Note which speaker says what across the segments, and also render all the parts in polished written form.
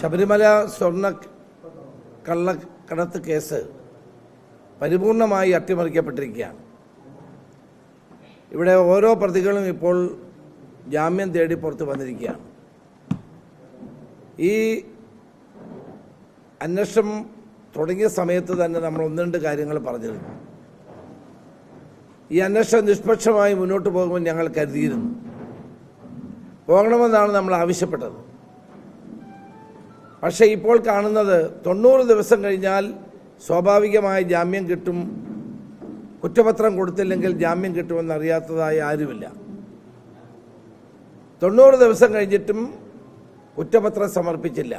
Speaker 1: ശബരിമല സ്വർണ്ണ കള്ളക്കടത്ത് കേസ് പരിപൂർണമായി അട്ടിമറിക്കപ്പെട്ടിരിക്കുകയാണ്. ഇവിടെ ഓരോ പ്രതികളും ഇപ്പോൾ ജാമ്യം തേടി പുറത്തു വന്നിരിക്കുകയാണ്. ഈ അന്വേഷണം തുടങ്ങിയ സമയത്ത് തന്നെ നമ്മൾ ഒന്ന് രണ്ട് കാര്യങ്ങൾ പറഞ്ഞിരുന്നു. ഈ അന്വേഷണം നിഷ്പക്ഷമായി മുന്നോട്ട് പോകുമെന്ന് ഞങ്ങൾ കരുതിയിരുന്നു. പോകണമെന്നാണ് നമ്മൾ ആവശ്യപ്പെട്ടത്. പക്ഷേ ഇപ്പോൾ കാണുന്നത് 90 ദിവസം കഴിഞ്ഞാൽ സ്വാഭാവികമായ ജാമ്യം കിട്ടും, കുറ്റപത്രം കൊടുത്തില്ലെങ്കിൽ ജാമ്യം കിട്ടുമെന്നറിയാത്തതായി ആരുമില്ല. 90 ദിവസം കഴിഞ്ഞിട്ടും കുറ്റപത്രം സമർപ്പിച്ചില്ല.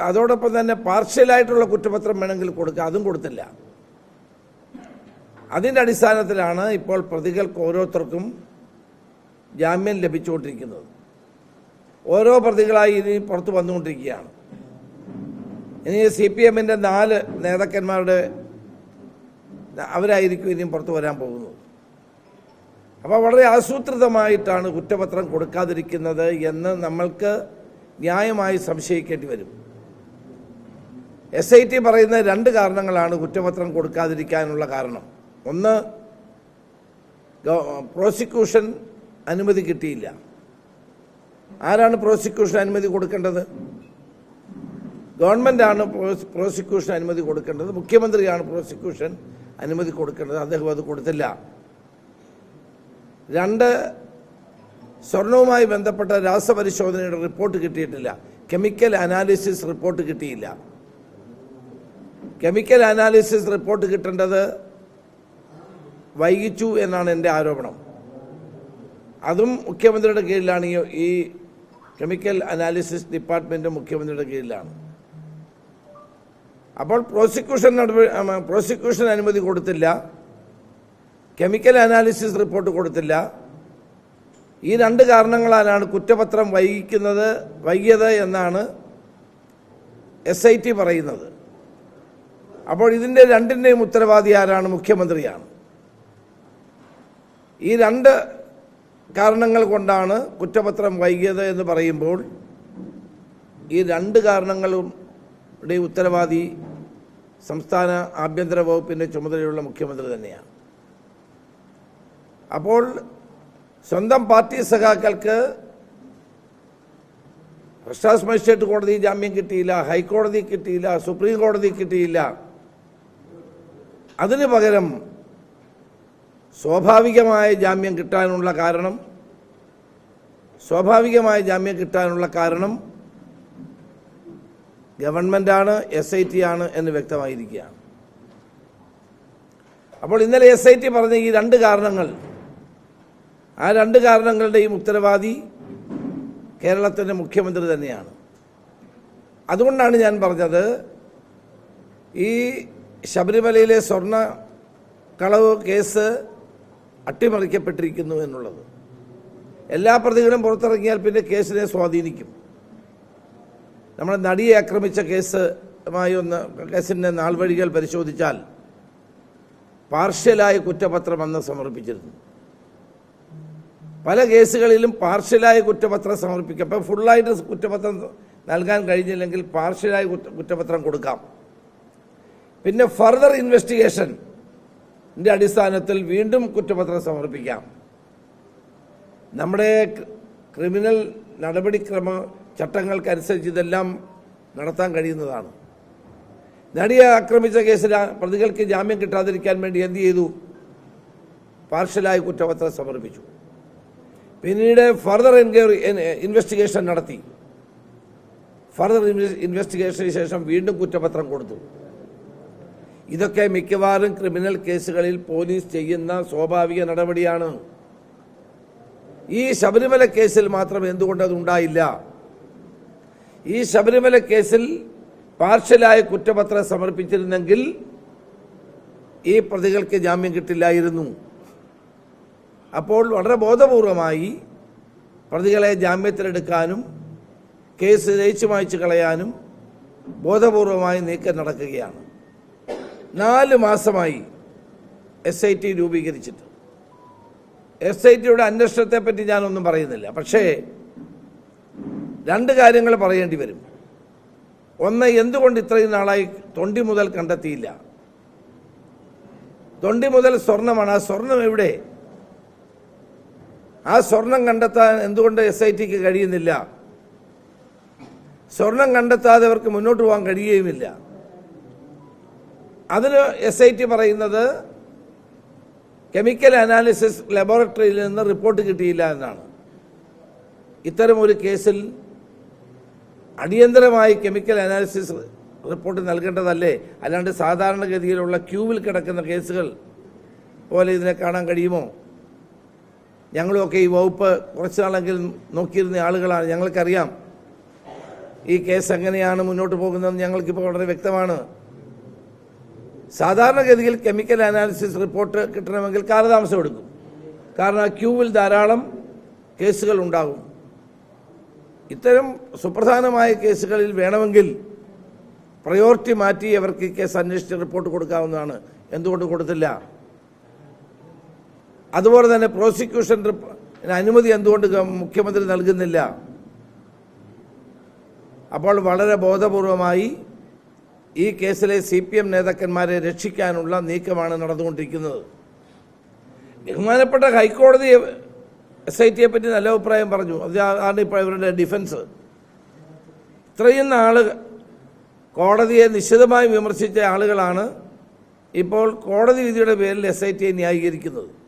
Speaker 1: അതോടൊപ്പം തന്നെ പാർഷ്യലായിട്ടുള്ള കുറ്റപത്രം വേണമെങ്കിൽ കൊടുക്കുക, അതും കൊടുത്തില്ല. അതിൻ്റെ അടിസ്ഥാനത്തിലാണ് ഇപ്പോൾ പ്രതികൾക്ക് ഓരോരുത്തർക്കും ജാമ്യം ലഭിച്ചുകൊണ്ടിരിക്കുന്നത്. ഓരോ പ്രതികളായി ഇനി പുറത്തു വന്നുകൊണ്ടിരിക്കുകയാണ്. ഇനി CPM-ന്റെ 4 നേതാക്കന്മാരുടെ അവരായിരിക്കും ഇനിയും പുറത്തു വരാൻ പോകുന്നത്. അപ്പോൾ വളരെ ആസൂത്രിതമായിട്ടാണ് കുറ്റപത്രം കൊടുക്കാതിരിക്കുന്നത് എന്ന് നമ്മൾക്ക് ന്യായമായി സംശയിക്കേണ്ടി വരും. SIT പറയുന്ന 2 കാരണങ്ങളാണ് കുറ്റപത്രം കൊടുക്കാതിരിക്കാനുള്ള കാരണം. ഒന്ന്, പ്രോസിക്യൂഷൻ അനുമതി കിട്ടിയില്ല. ആരാണ് പ്രോസിക്യൂഷൻ അനുമതി കൊടുക്കേണ്ടത്? ഗവൺമെൻറ്റാണ് പ്രോസിക്യൂഷൻ അനുമതി കൊടുക്കേണ്ടത്. മുഖ്യമന്ത്രിയാണ് പ്രോസിക്യൂഷൻ അനുമതി കൊടുക്കേണ്ടത്. അദ്ദേഹം അത് കൊടുത്തില്ല. 2, സ്വർണവുമായി ബന്ധപ്പെട്ട രാസപരിശോധനയുടെ റിപ്പോർട്ട് കിട്ടിയിട്ടില്ല. കെമിക്കൽ അനാലിസിസ് റിപ്പോർട്ട് കിട്ടിയില്ല. കെമിക്കൽ അനാലിസിസ് റിപ്പോർട്ട് കിട്ടേണ്ടത് വൈകിച്ചു എന്നാണ് എൻ്റെ ആരോപണം. അതും മുഖ്യമന്ത്രിയുടെ കീഴിലാണ്. ഈ കെമിക്കൽ അനാലിസിസ് ഡിപ്പാർട്ട്മെൻറ്റ് മുഖ്യമന്ത്രിയുടെ കീഴിലാണ്. അപ്പോൾ പ്രോസിക്യൂഷൻ അനുമതി കൊടുത്തില്ല, കെമിക്കൽ അനാലിസിസ് റിപ്പോർട്ട് കൊടുത്തില്ല. ഈ 2 കാരണങ്ങളാലാണ് കുറ്റപത്രം വൈകിയത് എന്നാണ് SIT പറയുന്നത്. അപ്പോൾ ഇതിൻ്റെ 2ൻ്റെയും ഉത്തരവാദി ആരാണ്? മുഖ്യമന്ത്രിയാണ്. ഈ 2 കാരണങ്ങൾ കൊണ്ടാണ് കുറ്റപത്രം വൈകിയത് എന്ന് പറയുമ്പോൾ ഈ 2 കാരണങ്ങളുടെ ഉത്തരവാദി സംസ്ഥാന ആഭ്യന്തര വകുപ്പിൻ്റെ ചുമതലയുള്ള മുഖ്യമന്ത്രി തന്നെയാണ്. അപ്പോൾ സ്വന്തം പാർട്ടി സഖാക്കൾക്ക് ഫസ്റ്റ് ക്ലാസ് മജിസ്ട്രേറ്റ് കോടതി ജാമ്യം കിട്ടിയില്ല, ഹൈക്കോടതി കിട്ടിയില്ല, സുപ്രീം കോടതി കിട്ടിയില്ല. അതിനു പകരം സ്വാഭാവികമായ ജാമ്യം കിട്ടാനുള്ള കാരണം ഗവൺമെൻറ്റാണ്, SIT ആണ് എന്ന് വ്യക്തമായിരിക്കുകയാണ്. അപ്പോൾ ഇന്നലെ SIT പറഞ്ഞ ഈ 2 കാരണങ്ങൾ, ആ 2 കാരണങ്ങളുടെയും ഉത്തരവാദി കേരളത്തിൻ്റെ മുഖ്യമന്ത്രി തന്നെയാണ്. അതുകൊണ്ടാണ് ഞാൻ പറഞ്ഞത് ഈ ശബരിമലയിലെ സ്വർണ്ണ കളവ് കേസ് അട്ടിമറിക്കപ്പെട്ടിരിക്കുന്നു എന്നുള്ളത്. എല്ലാ പ്രതികളും പുറത്തിറങ്ങിയാൽ പിന്നെ കേസിനെ സ്വാധീനിക്കും. നമ്മുടെ നടിയെ ആക്രമിച്ച കേസിൻ്റെ നാൾവഴികൾ പരിശോധിച്ചാൽ പാർഷ്യലായ കുറ്റപത്രം അന്ന് സമർപ്പിച്ചിരുന്നു. പല കേസുകളിലും പാർഷ്യലായ കുറ്റപത്രം സമർപ്പിക്കാം. അപ്പോൾ ഫുള്ളായിട്ട് കുറ്റപത്രം നൽകാൻ കഴിഞ്ഞില്ലെങ്കിൽ പാർഷ്യലായ കുറ്റപത്രം കൊടുക്കാം. പിന്നെ ഫർദർ ഇൻവെസ്റ്റിഗേഷൻ്റെ അടിസ്ഥാനത്തിൽ വീണ്ടും കുറ്റപത്രം സമർപ്പിക്കാം. നമ്മുടെ ക്രിമിനൽ നടപടിക്രമ ചട്ടങ്ങൾക്കനുസരിച്ച് ഇതെല്ലാം നടത്താൻ കഴിയുന്നതാണ്. നടിയെ ആക്രമിച്ച കേസിൽ പ്രതികൾക്ക് ജാമ്യം കിട്ടാതിരിക്കാൻ വേണ്ടി എന്ത് ചെയ്തു? പാർഷ്യലായ കുറ്റപത്രം സമർപ്പിച്ചു. പിന്നീട് ഫർദർ ഇൻവെസ്റ്റിഗേഷൻ നടത്തി. ഫർദർ ഇൻവെസ്റ്റിഗേഷന് ശേഷം വീണ്ടും കുറ്റപത്രം കൊടുത്തു. ഇതൊക്കെ മിക്കവാറും ക്രിമിനൽ കേസുകളിൽ പോലീസ് ചെയ്യുന്ന സ്വാഭാവിക നടപടിയാണ്. ഈ ശബരിമല കേസിൽ മാത്രം എന്തുകൊണ്ട് അതുണ്ടായില്ല? ഈ ശബരിമല കേസിൽ പാർഷ്യലായ കുറ്റപത്രം സമർപ്പിച്ചിരുന്നെങ്കിൽ ഈ പ്രതികൾക്ക് ജാമ്യം കിട്ടില്ലായിരുന്നു. അപ്പോൾ വളരെ ബോധപൂർവമായി പ്രതികളെ ജാമ്യത്തിലെടുക്കാനും കേസ് ജയിച്ചു മായ്ച്ചു കളയാനും ബോധപൂർവമായി നീക്കം നടക്കുകയാണ്. 4 മാസമായി SIT രൂപീകരിച്ചിട്ട്. SITയുടെ അന്വേഷണത്തെപ്പറ്റി ഞാനൊന്നും പറയുന്നില്ല. പക്ഷേ രണ്ട് കാര്യങ്ങൾ പറയേണ്ടി വരും. ഒന്ന്, എന്തുകൊണ്ട് ഇത്രയും നാളായി തൊണ്ടി മുതൽ കണ്ടെത്തിയില്ല? തൊണ്ടി മുതൽ സ്വർണ്ണമാണ്. ആ സ്വർണം എവിടെ? ആ സ്വർണം കണ്ടെത്താൻ എന്തുകൊണ്ട് SITക്ക് കഴിയുന്നില്ല? സ്വർണം കണ്ടെത്താതെ അവർക്ക് മുന്നോട്ട് പോകാൻ കഴിയുകയുമില്ല. അതിന് SIT പറയുന്നത് കെമിക്കൽ അനാലിസിസ് ലബോറട്ടറിയിൽ നിന്ന് റിപ്പോർട്ട് കിട്ടിയില്ല എന്നാണ്. ഇത്തരമൊരു കേസിൽ അടിയന്തരമായി കെമിക്കൽ അനാലിസിസ് റിപ്പോർട്ട് നൽകേണ്ടതല്ലേ? അല്ലാണ്ട് സാധാരണഗതിയിലുള്ള ക്യൂവിൽ കിടക്കുന്ന കേസുകൾ പോലെ ഇതിനെ കാണാൻ കഴിയുമോ? ഞങ്ങളുമൊക്കെ ഈ വകുപ്പ് കുറച്ച് നാളെങ്കിലും നോക്കിയിരുന്ന ആളുകളാണ്. ഞങ്ങൾക്കറിയാം ഈ കേസ് എങ്ങനെയാണ് മുന്നോട്ട് പോകുന്നതെന്ന് ഞങ്ങൾക്കിപ്പോൾ വളരെ വ്യക്തമാണ്. സാധാരണഗതിയിൽ കെമിക്കൽ അനാലിസിസ് റിപ്പോർട്ട് കിട്ടണമെങ്കിൽ കാലതാമസം എടുക്കും. കാരണം ക്യൂവിൽ ധാരാളം കേസുകൾ ഉണ്ടാകും. ഇത്തരം സുപ്രധാനമായ കേസുകളിൽ വേണമെങ്കിൽ പ്രയോറിറ്റി മാറ്റി അവർക്ക് ഈ കേസ് അന്വേഷിച്ച് റിപ്പോർട്ട് കൊടുക്കാവുന്നതാണ്. എന്തുകൊണ്ട് കൊടുത്തില്ല? അതുപോലെ തന്നെ പ്രോസിക്യൂഷൻ അനുമതി എന്തുകൊണ്ട് മുഖ്യമന്ത്രി നൽകുന്നില്ല? അപ്പോൾ വളരെ ബോധപൂർവമായി ഈ കേസിലെ CPM നേതാക്കന്മാരെ രക്ഷിക്കാനുള്ള നീക്കമാണ് നടന്നുകൊണ്ടിരിക്കുന്നത്. ബഹുമാനപ്പെട്ട ഹൈക്കോടതി SITയെ പറ്റി നല്ല അഭിപ്രായം പറഞ്ഞു. അതാണ് ഇപ്പോൾ ഇവരുടെ ഡിഫൻസ്. ഇത്രയും നാൾ കോടതിയെ നിശിതമായി വിമർശിച്ച ആളുകളാണ് ഇപ്പോൾ കോടതി വിധിയുടെ പേരിൽ SITയെ ന്യായീകരിക്കുന്നത്.